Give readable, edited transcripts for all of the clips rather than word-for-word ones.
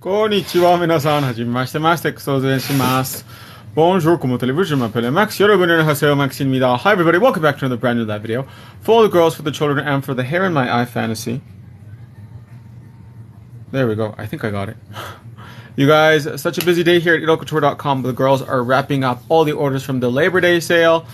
Konnichiwa, minasan. Hajimemashite mashite. Kusozen shimasu. Bonjour, comment allez-vous? Je m'appelle Max. Yorobun haseyo Maximida. Hi everybody, welcome back to another brand new live video. For all the girls, for the children, and for the hair in my eye fantasy. There we go. I think I got it. You guys, such a busy day here at edelcouture.com. The girls are wrapping up all the orders from the Labor Day sale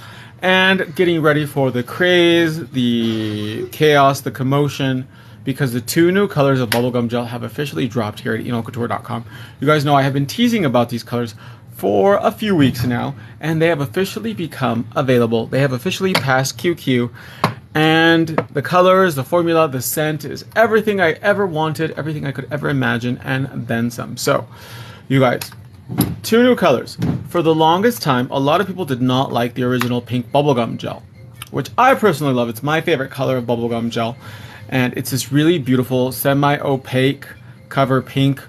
and getting ready for the craze, the chaos, the commotion, because the 2 new colors of bubblegum gel have officially dropped here at edelcouture.com. You guys know I have been teasing about these colors for a few weeks now, and they have officially become available. They have officially passed QQ, and the colors, the formula, the scent is everything I ever wanted, everything I could ever imagine, and then some. So, you guys, 2 new colors. For the longest time, a lot of people did not like the original pink bubblegum gel, which I personally love. It's my favorite color of bubblegum gel, and it's this really beautiful semi-opaque cover pink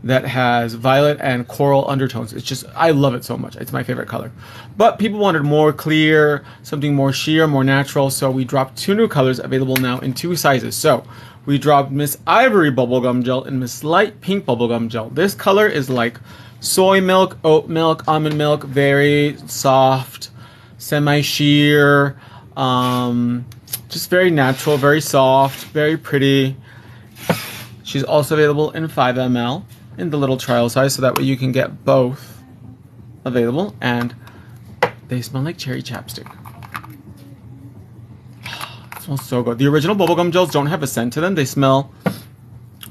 that has violet and coral undertones. It's just, I love it so much. It's my favorite color. But people wanted more clear, something more sheer, more natural, so we dropped 2 new colors available now in 2 sizes. So we dropped Miss Ivory bubblegum gel and Miss Light Pink bubblegum gel. This color is like soy milk, oat milk, almond milk, very soft, semi-sheer, just very natural, very soft, very pretty. She's also available in 5 ml. In the little trial size, so that way you can get both available, and they smell like cherry chapstick. It smells so good. The original bubblegum gels don't have a scent to them. They smell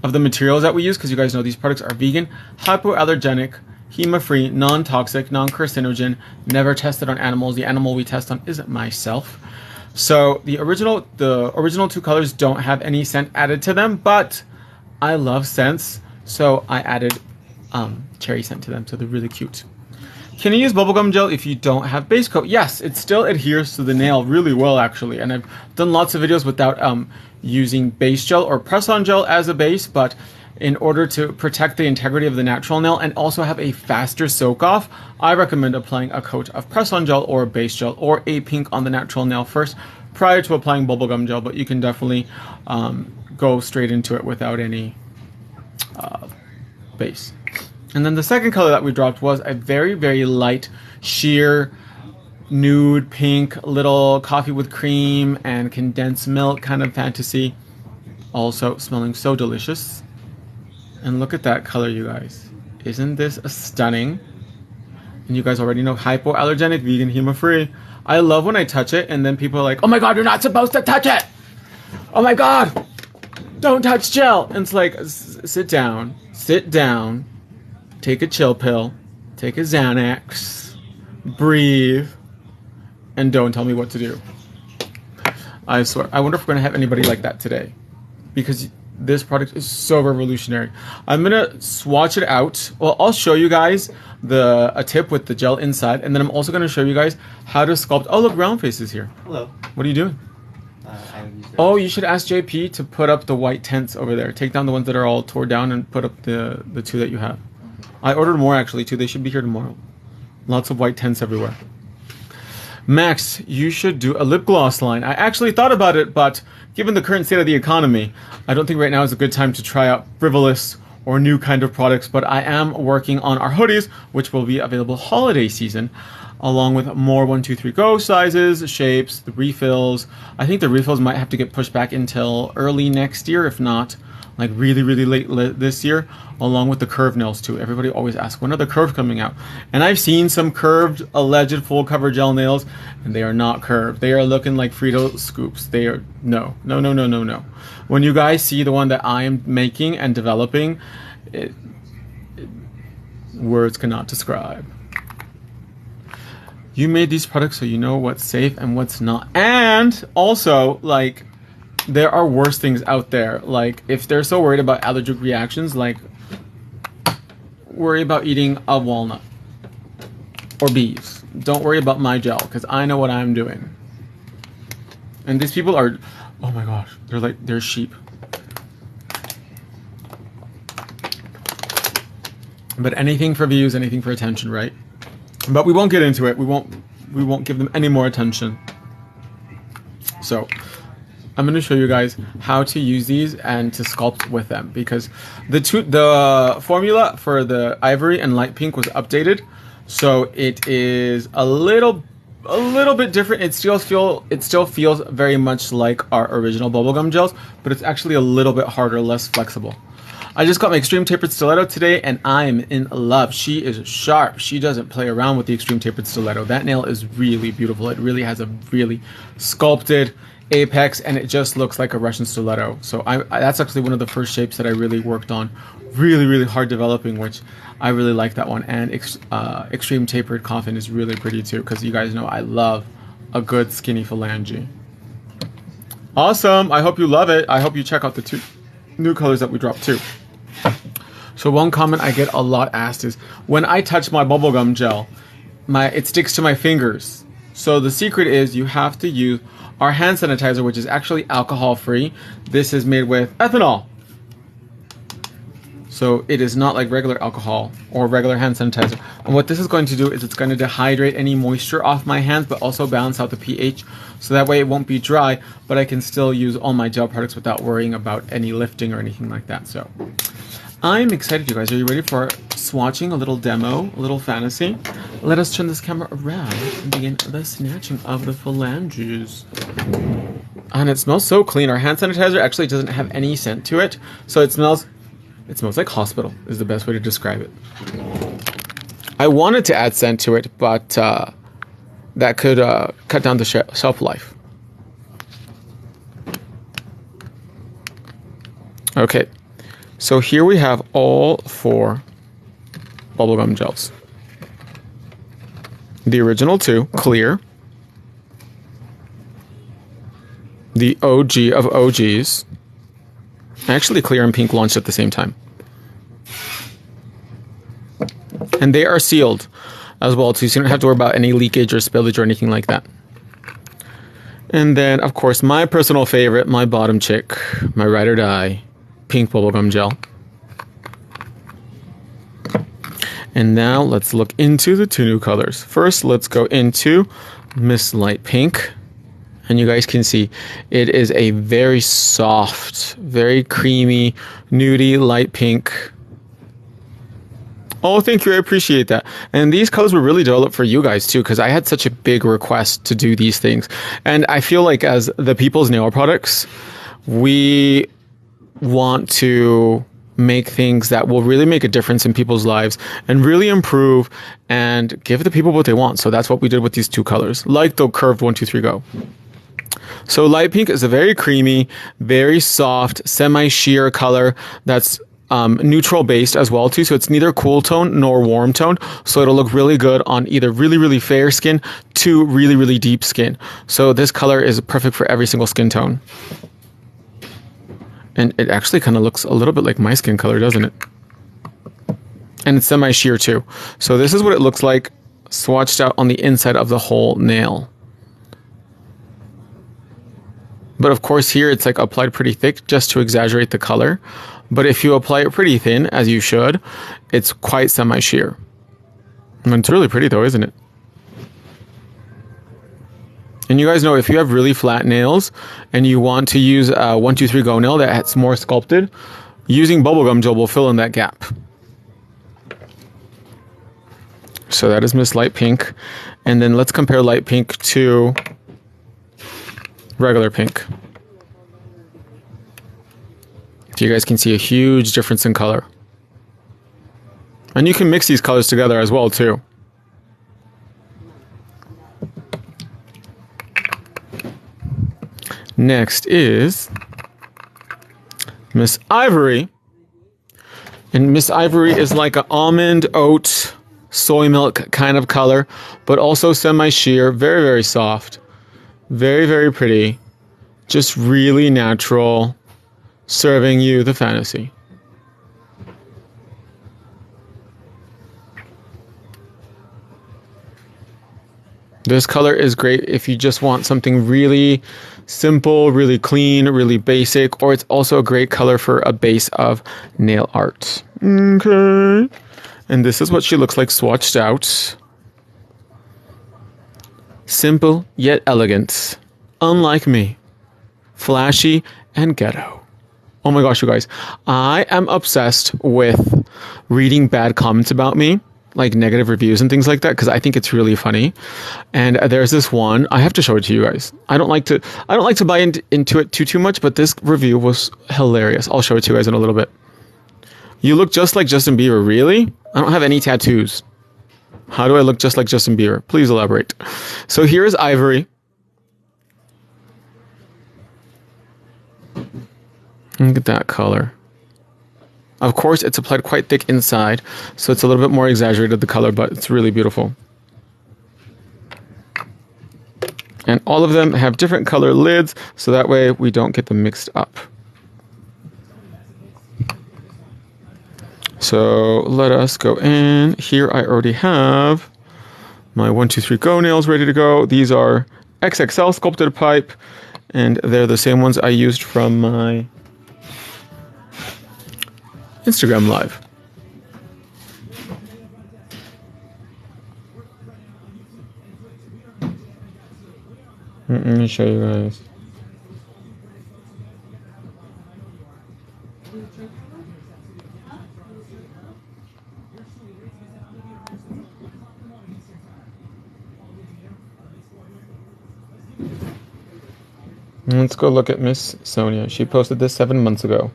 of the materials that we use, because you guys know these products are vegan, hypoallergenic, HEMA-free, non-toxic, non-carcinogen, never tested on animals. The animal we test on isn't myself. So the original 2 colors don't have any scent added to them, but I love scents. So I added cherry scent to them, so they're really cute. Can you use bubblegum gel if you don't have base coat? Yes, it still adheres to the nail really well, actually. And I've done lots of videos without using base gel or press-on gel as a base, but in order to protect the integrity of the natural nail and also have a faster soak-off, I recommend applying a coat of press-on gel or base gel or a pink on the natural nail first prior to applying bubblegum gel, but you can definitely go straight into it without any base. And then the second color that we dropped was a very, very light, sheer, nude pink, little coffee with cream and condensed milk kind of fantasy. Also smelling so delicious. And look at that color, you guys. Isn't this stunning? And you guys already know, hypoallergenic, vegan, HEMA-free. I love when I touch it and then people are like, oh my god, you're not supposed to touch it! Oh my god! Don't touch gel! And it's like, sit down, take a chill pill, take a Xanax, breathe, and don't tell me what to do. I swear. I wonder if we're going to have anybody like that today, because this product is so revolutionary. I'm going to swatch it out. Well, I'll show you guys a tip with the gel inside, and then I'm also going to show you guys how to sculpt. Oh, look, Round Face is here. Hello. What are you doing? Oh, you should ask JP to put up the white tents over there. Take down the ones that are all tore down and put up the 2 that you have. I ordered more actually too. They should be here tomorrow. Lots of white tents everywhere. Max, you should do a lip gloss line. I actually thought about it, but given the current state of the economy, I don't think right now is a good time to try out frivolous or new kind of products, but I am working on our hoodies, which will be available holiday season, along with more 1, 2, 3 go sizes, shapes, the refills. I think the refills might have to get pushed back until early next year, if not like really, really late this year, along with the curved nails too. Everybody always asks, when are the curved coming out? And I've seen some curved, alleged full cover gel nails, and they are not curved. They are looking like Frito scoops. They are, no. When you guys see the one that I am making and developing, words cannot describe. You made these products so you know what's safe and what's not. And also, like, there are worse things out there. Like, if they're so worried about allergic reactions, like, worry about eating a walnut or bees. Don't worry about my gel, because I know what I'm doing. And these people are, oh my gosh, they're sheep. But anything for views, anything for attention, right? But we won't get into it. We won't give them any more attention. So I'm going to show you guys how to use these and to sculpt with them, because the formula for the ivory and light pink was updated, so it is a little bit different. It still feels very much like our original bubblegum gels, but it's actually a little bit harder, less flexible. I just got my extreme tapered stiletto today and I'm in love. She is sharp. She doesn't play around with the extreme tapered stiletto. That nail is really beautiful. It really has a really sculpted apex and it just looks like a Russian stiletto. So that's actually one of the first shapes that I really worked on, really hard developing, which I really like that one. And extreme tapered coffin is really pretty too, because you guys know I love a good skinny phalange. Awesome. I hope you love it. I hope you check out the 2 new colors that we dropped too. So one comment I get a lot asked is, when I touch my bubblegum gel, it sticks to my fingers. So the secret is you have to use our hand sanitizer, which is actually alcohol free. This is made with ethanol. So it is not like regular alcohol or regular hand sanitizer. And what this is going to do is it's going to dehydrate any moisture off my hands, but also balance out the pH. So that way it won't be dry, but I can still use all my gel products without worrying about any lifting or anything like that. So I'm excited, you guys. Are you ready for swatching, a little demo, a little fantasy? Let us turn this camera around and begin the snatching of the phalanges. And it smells so clean. Our hand sanitizer actually doesn't have any scent to it. So it smells like hospital is the best way to describe it. I wanted to add scent to it, but that could cut down the shelf life. Okay. So here we have all 4 bubblegum gels. The original 2, clear. The OG of OGs. Actually, clear and pink launched at the same time. And they are sealed as well too, so you don't have to worry about any leakage or spillage or anything like that. And then, of course, my personal favorite, my bottom chick, my ride or die, pink bubblegum gel. And now let's look into the 2 new colors. First, let's go into Miss Light Pink. And you guys can see it is a very soft, very creamy, nudie light pink. Oh, thank you. I appreciate that. And these colors were really developed for you guys too, because I had such a big request to do these things. And I feel like as the People's Nail Products, we want to make things that will really make a difference in people's lives and really improve and give the people what they want. So that's what we did with these 2 colors, like the curved 1, 2, 3, go. So light pink is a very creamy, very soft, semi-sheer color that's neutral based as well too. So it's neither cool tone nor warm tone. So it'll look really good on either really fair skin to really deep skin. So this color is perfect for every single skin tone. And it actually kind of looks a little bit like my skin color, doesn't it? And it's semi-sheer too. So this is what it looks like swatched out on the inside of the whole nail. But of course here it's like applied pretty thick just to exaggerate the color. But if you apply it pretty thin, as you should, it's quite semi-sheer. And it's really pretty though, isn't it? And you guys know if you have really flat nails and you want to use a 1, 2, 3, go nail that's more sculpted, using bubblegum gel will fill in that gap. So that is Miss Light Pink. And then let's compare light pink to regular pink. So you guys can see a huge difference in color. And you can mix these colors together as well too. Next is Miss Ivory. And Miss Ivory is like an almond, oat, soy milk kind of color, but also semi-sheer, very soft, very pretty, just really natural, serving you the fantasy. This color is great if you just want something really simple, really clean, really basic, or it's also a great color for a base of nail art. Okay. And this is what she looks like swatched out. Simple yet elegant. Unlike me. flashy, and ghetto. Oh my gosh, you guys. I am obsessed with reading bad comments about me, like negative reviews and things like that, because I think it's really funny. And there's this one, I have to show it to you guys. I don't like to buy into it too much, but this review was hilarious. I'll show it to you guys in a little bit. You look just like Justin Bieber. Really? I don't have any tattoos. How do I look just like Justin Bieber? Please elaborate. So here is Ivory. Look at that color. Of course, it's applied quite thick inside, so it's a little bit more exaggerated, the color, but it's really beautiful. And all of them have different color lids, so that way we don't get them mixed up. So let us go in. Here I already have my 1, 2, 3 go nails ready to go. These are XXL sculpted pipe, and they're the same ones I used from my Instagram live. Let me show you guys. Let's go look at Miss Sonia. She posted this 7 months ago.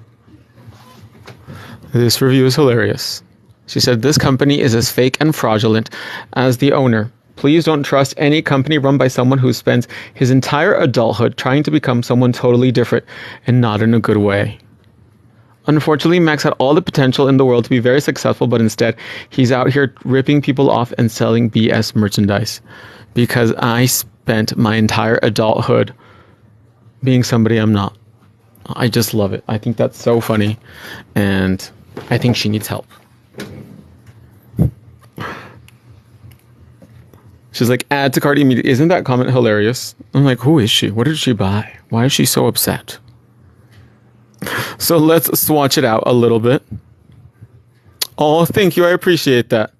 This review is hilarious. She said, "This company is as fake and fraudulent as the owner. Please don't trust any company run by someone who spends his entire adulthood trying to become someone totally different and not in a good way. Unfortunately, Max had all the potential in the world to be very successful, but instead, he's out here ripping people off and selling BS merchandise. Because I spent my entire adulthood being somebody I'm not." I just love it. I think that's so funny, and I think she needs help. She's like, "Add to cart immediately." Isn't that comment hilarious? I'm like, who is she? What did she buy? Why is she so upset? So let's swatch it out a little bit. Oh, thank you. I appreciate that.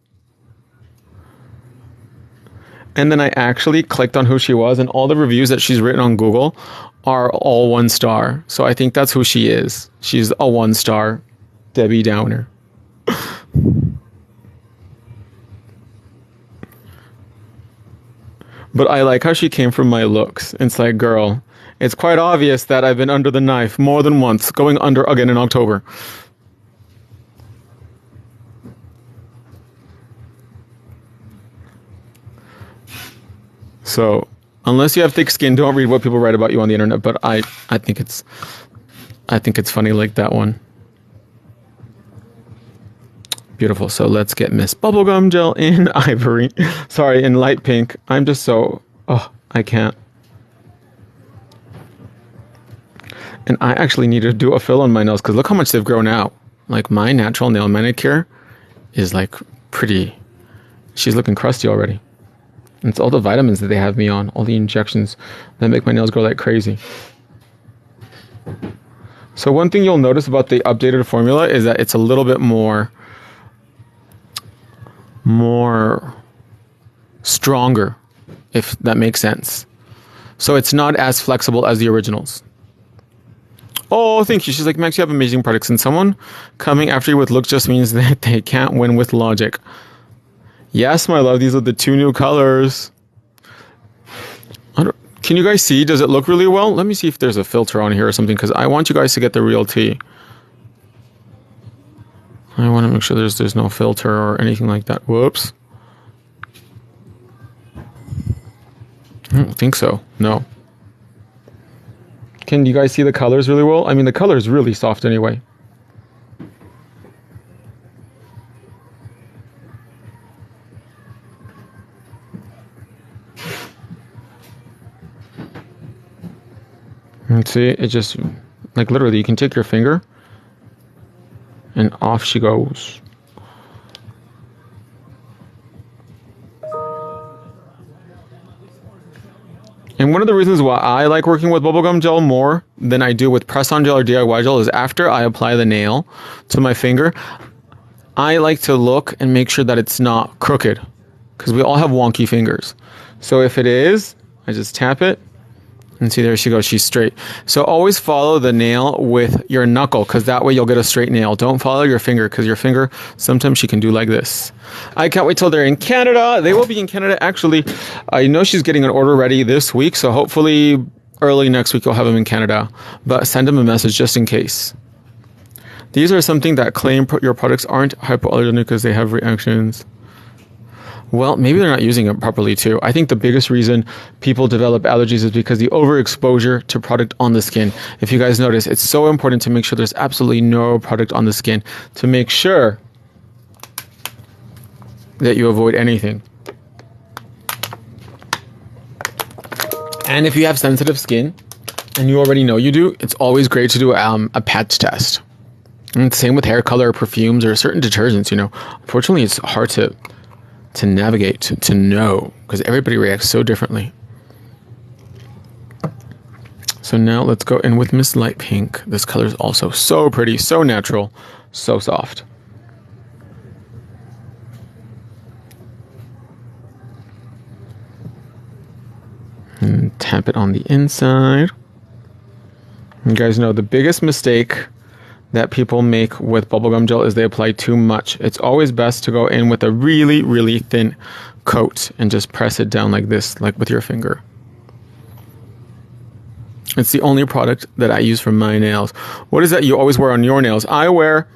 And then I actually clicked on who she was, and all the reviews that she's written on Google are all 1 star. So I think that's who she is. She's a 1 star Debbie Downer. But I like how she came from my looks. It's like, girl, it's quite obvious that I've been under the knife more than once, going under again in October. So, unless you have thick skin, don't read what people write about you on the internet. But I think it's funny like that one. Beautiful. So let's get Miss Bubblegum Gel in Ivory. Sorry, in light pink. I'm just so, I can't. And I actually need to do a fill on my nails because look how much they've grown out. Like my natural nail manicure is like pretty. She's looking crusty already. And it's all the vitamins that they have me on, all the injections that make my nails grow like crazy. So one thing you'll notice about the updated formula is that it's a little bit more stronger, if that makes sense. So it's not as flexible as the originals. Oh, thank you. She's like, "Max, you have amazing products, and someone coming after you with looks just means that they can't win with logic." Yes, my love, these are the 2 new colors. Can you guys see? Does it look really well? Let me see if there's a filter on here or something, because I want you guys to get the real tea. I want to make sure there's no filter or anything like that. Whoops. I don't think so. No. Can you guys see the colors really well? I mean, the color is really soft anyway. And see, it just, like literally, you can take your finger and off she goes. And one of the reasons why I like working with bubblegum gel more than I do with press-on gel or DIY gel is after I apply the nail to my finger, I like to look and make sure that it's not crooked, because we all have wonky fingers. So if it is, I just tap it And see, there she goes. She's straight. So always follow the nail with your knuckle, because that way you'll get a straight nail. Don't follow your finger, because your finger, sometimes she can do like this. I can't wait till they're in Canada. They will be in Canada. Actually, I know she's getting an order ready this week, so hopefully early next week you'll have them in Canada. But send them a message just in case. These are something that claim your products aren't hypoallergenic because they have reactions. Well, maybe they're not using it properly too. I think the biggest reason people develop allergies is because the overexposure to product on the skin. If you guys notice, it's so important to make sure there's absolutely no product on the skin to make sure that you avoid anything. And if you have sensitive skin, and you already know you do, it's always great to do a patch test. And same with hair color, perfumes, or certain detergents, you know. Unfortunately, it's hard to navigate, to know, because everybody reacts so differently. So now let's go in with Miss Light Pink. This color is also so pretty, so natural, so soft. And tap it on the inside. You guys know the biggest mistake that people make with bubblegum gel is they apply too much. It's always best to go in with a really, really thin coat and just press it down like this, like with your finger. It's the only product that I use for my nails. What is that you always wear on your nails? I wear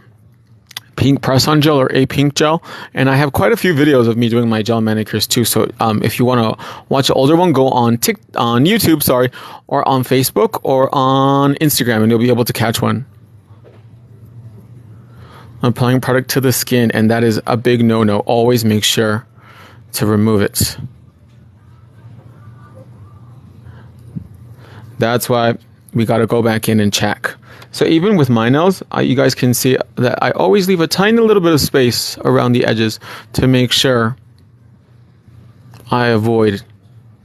pink press-on gel, or a pink gel, and I have quite a few videos of me doing my gel manicures too. So if you want to watch the older one, go on YouTube, or on Facebook or on Instagram, and you'll be able to catch one. Applying product to the skin, and that is a big no-no. Always make sure to remove it. That's why we got to go back in and check. So even with my nails, you guys can see that I always leave a tiny little bit of space around the edges to make sure I avoid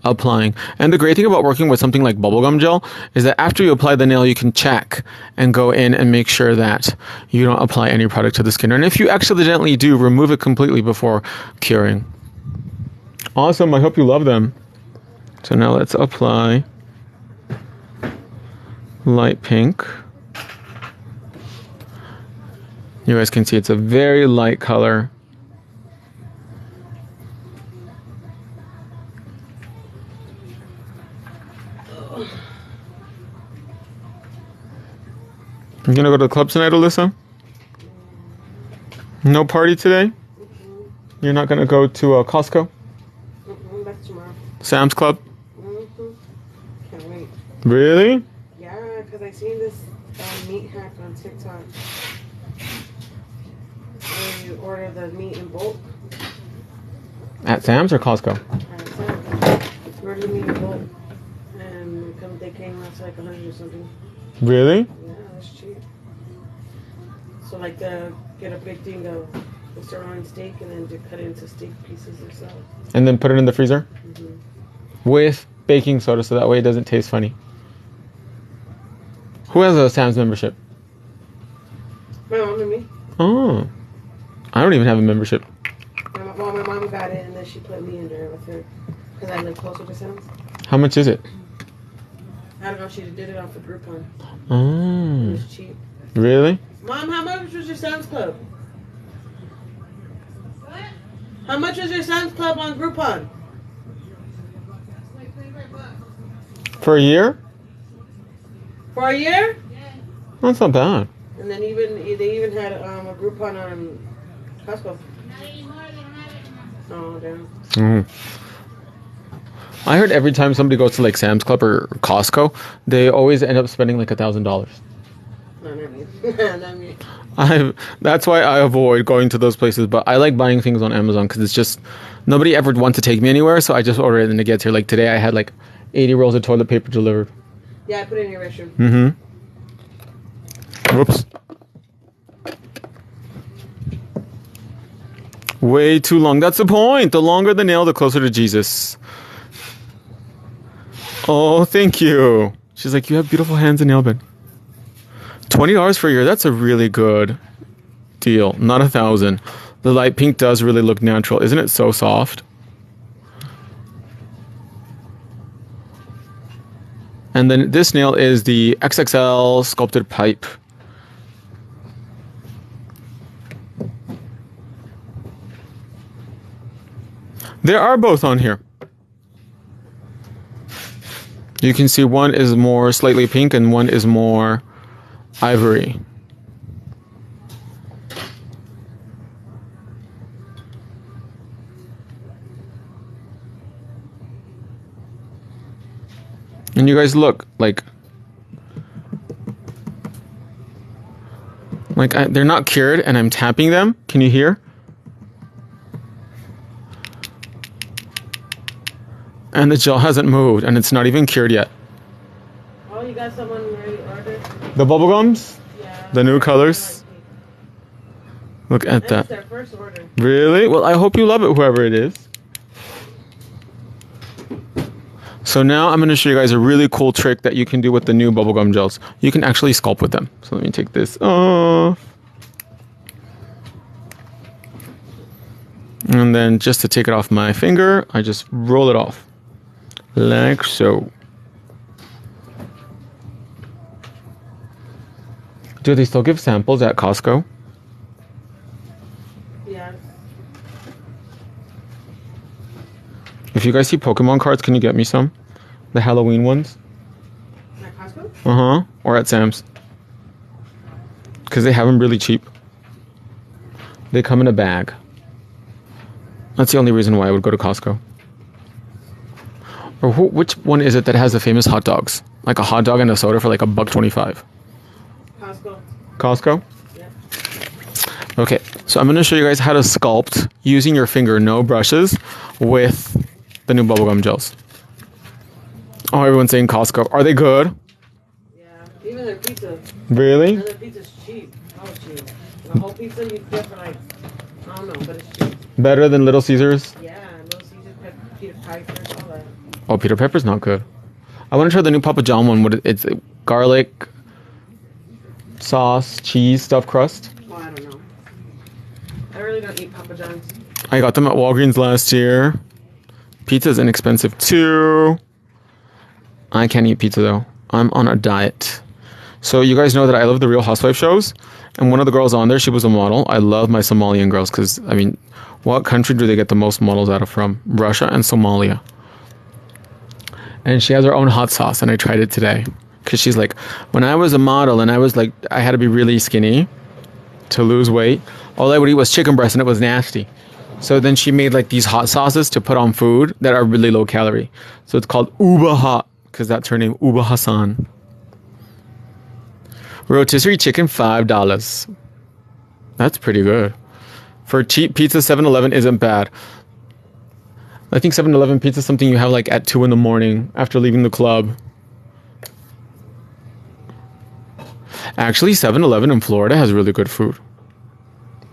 applying. And the great thing about working with something like bubblegum gel is that after you apply the nail, you can check and go in and make sure that you don't apply any product to the skin. And if you accidentally do, remove it completely before curing. Awesome. I hope you love them. So now let's apply light pink. You guys can see it's a very light color. You gonna go to the club tonight, Alyssa? No party today? You're not gonna go to Costco? That's tomorrow. Sam's Club? Can't wait. Really? Yeah, because I seen this meat hack on TikTok. Where you order the meat in bulk. At Sam's or Costco? You order the meat in bulk, and they came out to like 100 or something. Really? Yeah, that's cheap. So like get a big thing of the sirloin steak and then to cut it into steak pieces themselves. And then put it in the freezer? Mm-hmm. With baking soda, so that way it doesn't taste funny. Who has a Sam's membership? My mom and me. Oh. I don't even have a membership. My mom got it, and then she put me in there with her because I live closer to Sam's. How much is it? I don't know. She did it off of Groupon. Oh. It was cheap. Really? Mom, how much was your Sam's Club? What? How much was your Sam's Club on Groupon? Like $25. For a year? For a year? Yeah. That's not bad. And then they even had a Groupon on Costco. Not anymore. They don't have it anymore. Oh damn. I heard every time somebody goes to like Sam's Club or Costco, they always end up spending like $1,000. No, not me. Not me. That's why I avoid going to those places. But I like buying things on Amazon because it's just nobody ever wants to take me anywhere, so I just order it and it gets here. Like today, I had like 80 rolls of toilet paper delivered. Yeah, I put it in your restroom. Mm-hmm. Whoops. Way too long. That's the point. The longer the nail, the closer to Jesus. Oh, thank you. She's like, you have beautiful hands and nail bed. $20 for a year. That's a really good deal. Not $1,000. The light pink does really look natural. Isn't it so soft? And then this nail is the XXL sculpted pipe. They are both on here. You can see one is more slightly pink and one is more ivory. And you guys look like they're not cured, and I'm tapping them. Can you hear? And the gel hasn't moved, and it's not even cured yet. Oh, you got someone already ordered? The bubblegums? Yeah. The new colors? Look at That's that. their first order. Really? Well, I hope you love it, whoever it is. So now I'm going to show you guys a really cool trick that you can do with the new bubblegum gels. You can actually sculpt with them. So let me take this off. And then just to take it off my finger, I just roll it off. Like so. Do they still give samples at Costco? Yeah. If you guys see Pokemon cards, can you get me some? The Halloween ones? At Costco? Uh-huh. Or at Sam's. Because they have them really cheap. They come in a bag. That's the only reason why I would go to Costco. Or which one is it that has the famous hot dogs? Like a hot dog and a soda for like $1.25. Costco. Costco? Yeah. Okay, so I'm going to show you guys how to sculpt using your finger, no brushes, with the new bubblegum gels. Oh, everyone's saying Costco. Are they good? Yeah. Even their pizza. Really? And their pizza's cheap. Oh, cheap. The whole pizza you get for like, I don't know, but it's cheap. Better than Little Caesars? Yeah, Little Caesars, Peter Piper's, all that. Oh, Peter Pepper's not good. I want to try the new Papa John one. It's garlic, sauce, cheese, stuffed crust. Oh, I don't know. I really don't eat Papa John's. I got them at Walgreens last year. Pizza's inexpensive too. I can't eat pizza though. I'm on a diet. So you guys know that I love the Real Housewife shows. And one of the girls on there, she was a model. I love my Somalian girls because, I mean, what country do they get the most models out of from? Russia and Somalia. And she has her own hot sauce, and I tried it today. Because she's like, when I was a model and I was like, I had to be really skinny to lose weight, all I would eat was chicken breast and it was nasty. So then she made like these hot sauces to put on food that are really low calorie. So it's called Uba Hot because that's her name, Uba Hassan. Rotisserie chicken, $5. That's pretty good. For cheap pizza, 7-Eleven isn't bad. I think 7-Eleven pizza is something you have like at 2 in the morning after leaving the club. Actually, 7-Eleven in Florida has really good food.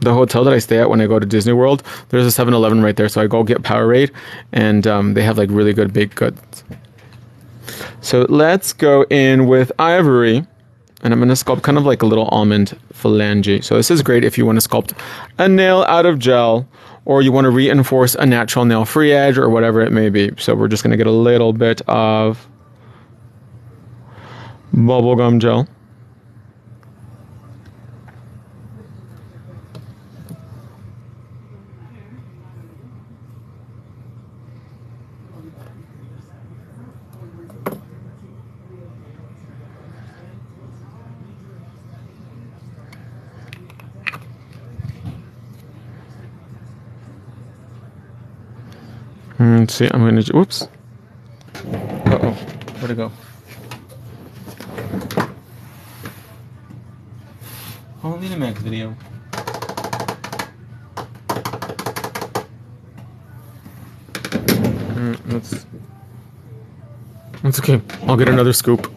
The hotel that I stay at when I go to Disney World, there's a 7-Eleven right there. So I go get Powerade, and they have like really good baked goods. So let's go in with ivory. And I'm going to sculpt kind of like a little almond phalange. So this is great if you want to sculpt a nail out of gel, or you want to reinforce a natural nail free edge, or whatever it may be. So we're just going to get a little bit of bubblegum gel. Let's see, I'm going to, whoops. Uh-oh, where'd it go? Only in the next video. That's okay. I'll get another scoop.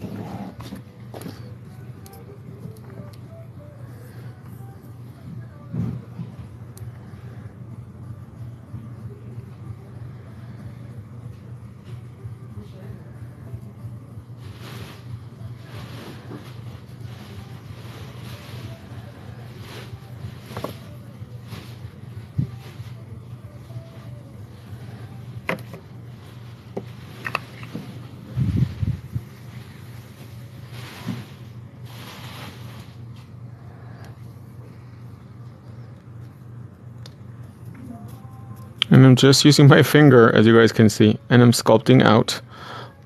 And I'm just using my finger, as you guys can see, and I'm sculpting out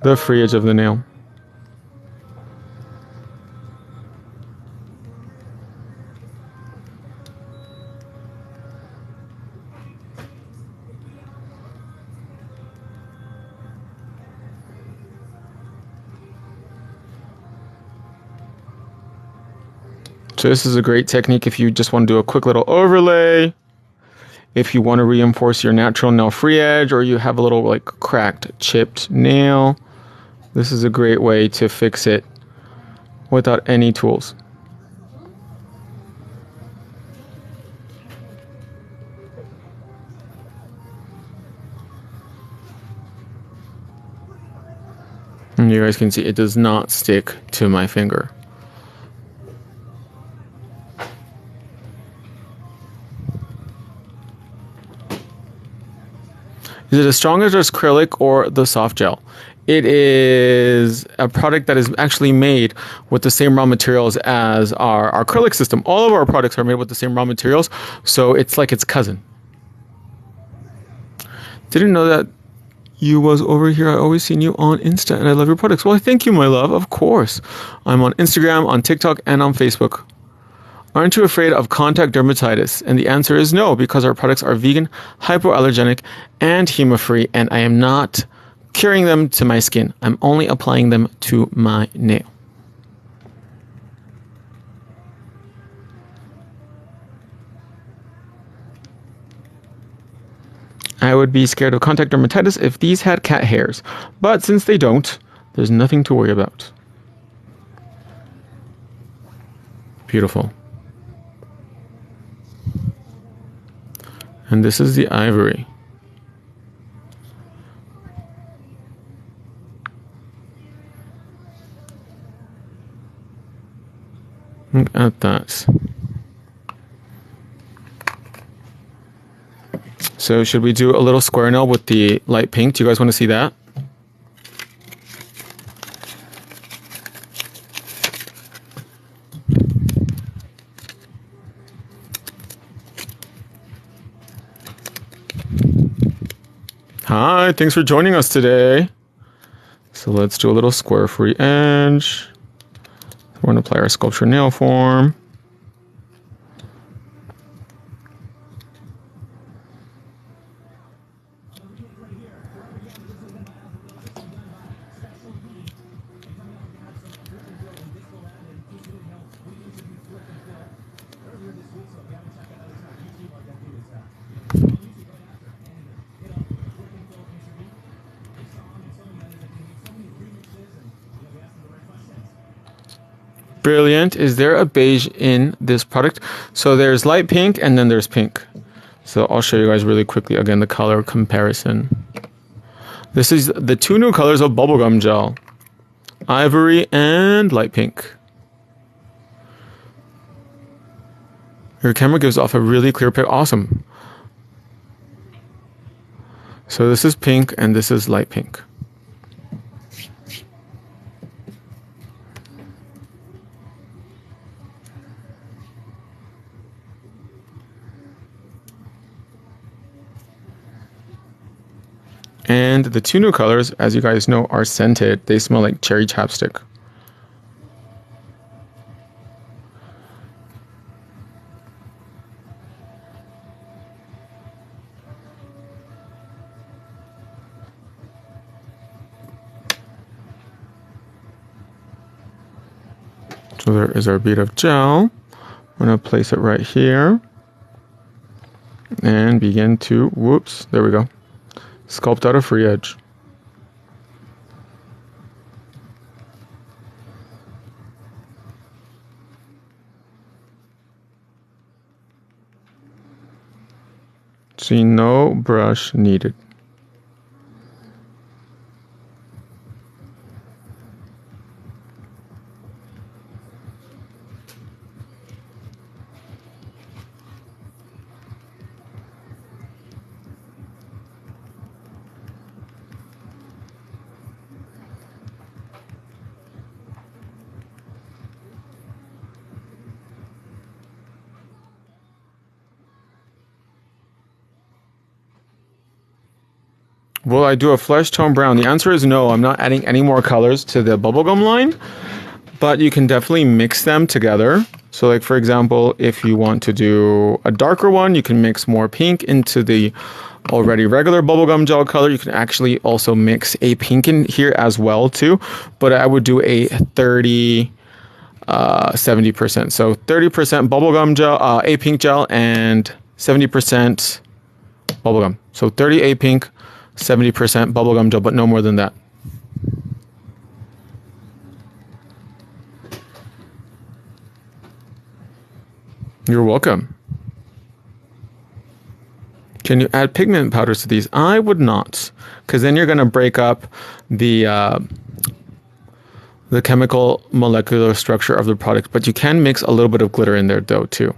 the free edge of the nail. So this is a great technique if you just want to do a quick little overlay. If you want to reinforce your natural nail free edge, or you have a little like cracked, chipped nail, this is a great way to fix it without any tools. And you guys can see it does not stick to my finger. Is it as strong as acrylic or the soft gel? It is a product that is actually made with the same raw materials as our acrylic system. All of our products are made with the same raw materials, so it's like its cousin. Didn't know that you was over here. I always seen you on Insta, and I love your products. Well, thank you, my love. Of course. I'm on Instagram, on TikTok, and on Facebook. Aren't you afraid of contact dermatitis? And the answer is no, because our products are vegan, hypoallergenic, and HEMA-free, and I am not curing them to my skin. I'm only applying them to my nail. I would be scared of contact dermatitis if these had cat hairs, but since they don't, there's nothing to worry about. Beautiful. And this is the ivory. Look at that. So should we do a little square nail with the light pink? Do you guys want to see that? Hi, thanks for joining us today. So let's do a little square free edge. We're going to apply our sculpture nail form. Brilliant. Is there a beige in this product? So there's light pink and then there's pink. So I'll show you guys really quickly again the color comparison. This is the two new colors of bubblegum gel. Ivory and light pink. Your camera gives off a really clear pic. Awesome. So this is pink and this is light pink. And the two new colors, as you guys know, are scented. They smell like cherry chapstick. So there is our bead of gel. I'm going to place it right here. And begin to, whoops, there we go. Sculpt out a free edge. See, no brush needed. Will I do a flesh tone brown? The answer is no. I'm not adding any more colors to the bubblegum line, but you can definitely mix them together. So like for example, if you want to do a darker one, you can mix more pink into the already regular bubblegum gel color. You can actually also mix a pink in here as well too, but I would do a 30 70%. So 30% bubblegum gel, a pink gel, and 70% bubblegum. So 30 a pink, 70% bubblegum gel, but no more than that. You're welcome. Can you add pigment powders to these? I would not, because then you're going to break up the chemical molecular structure of the product. But you can mix a little bit of glitter in there though too.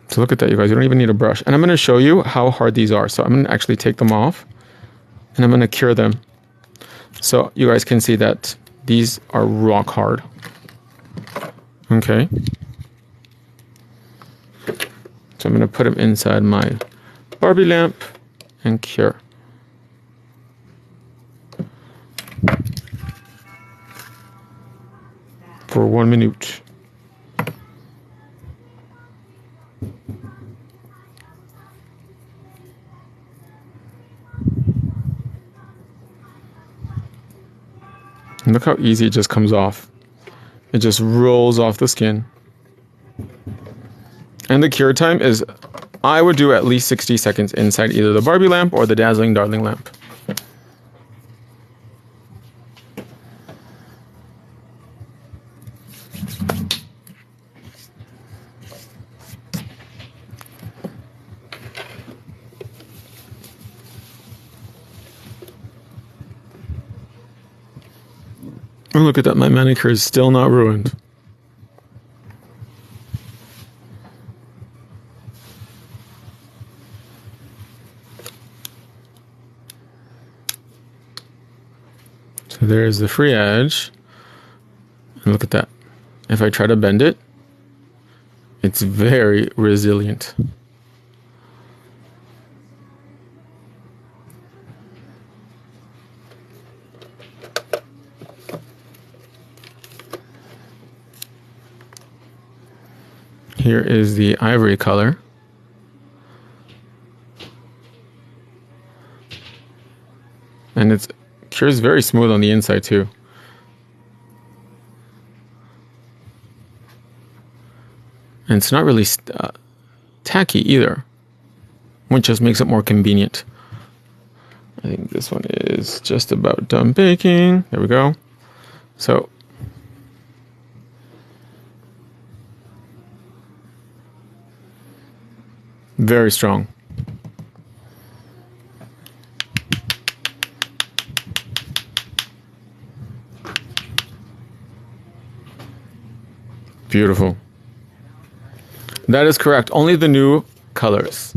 So look at that, you guys. You don't even need a brush. And I'm going to show you how hard these are. So I'm going to actually take them off and I'm going to cure them. So you guys can see that these are rock hard. Okay. So I'm going to put them inside my Barbie lamp and cure. For 1 minute. And look how easy it just comes off. It just rolls off the skin. And the cure time is, I would do at least 60 seconds inside either the Barbie lamp or the Dazzling Darling lamp. Oh, look at that, my manicure is still not ruined. So there's the free edge. And look at that. If I try to bend it, it's very resilient. Here is the ivory color. And it's cures very smooth on the inside too. And it's not really tacky either, which just makes it more convenient. I think this one is just about done baking. There we go. So very strong. Beautiful. That is correct. Only the new colors.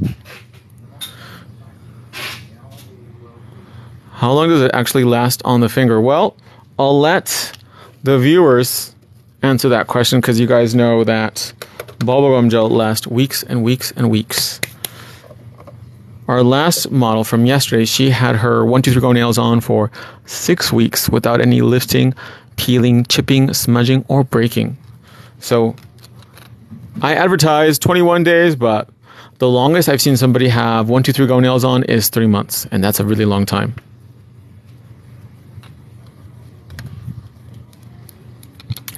How long does it actually last on the finger? Well, I'll let the viewers answer that question because you guys know that bubblegum gel lasts weeks and weeks and weeks. Our last model from yesterday, she had her 1, 2, 3 Go nails on for 6 weeks without any lifting, peeling, chipping, smudging, or breaking. So I advertised 21 days, but the longest I've seen somebody have 1, 2, 3 Go nails on is 3 months, and that's a really long time.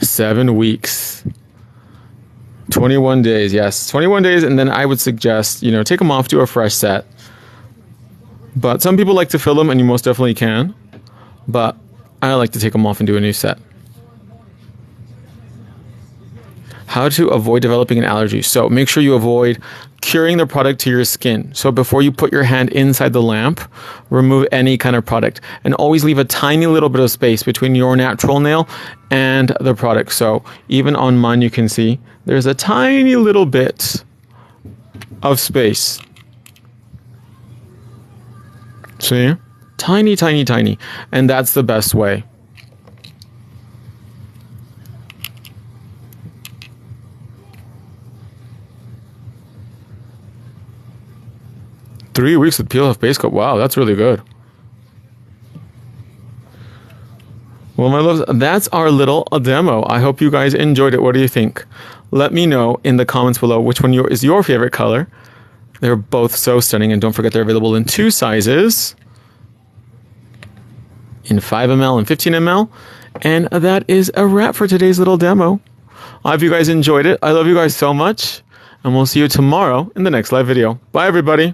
Seven weeks. 21 days, yes. 21 days, and then I would suggest, take them off, do a fresh set. But some people like to fill them, and you most definitely can. But I like to take them off and do a new set. How to avoid developing an allergy. So make sure you avoid curing the product to your skin. So before you put your hand inside the lamp, remove any kind of product. And always leave a tiny little bit of space between your natural nail and the product. So even on mine, you can see there's a tiny little bit of space. See? Tiny, tiny, tiny. And that's the best way. 3 weeks with peel off base coat. Wow, that's really good. Well, my loves, that's our little demo. I hope you guys enjoyed it. What do you think? Let me know in the comments below which one is your favorite color. They're both so stunning, and don't forget they're available in 2 sizes, in 5 ml and 15 ml. And that is a wrap for today's little demo. I hope you guys enjoyed it. I love you guys so much, and we'll see you tomorrow in the next live video. Bye, everybody.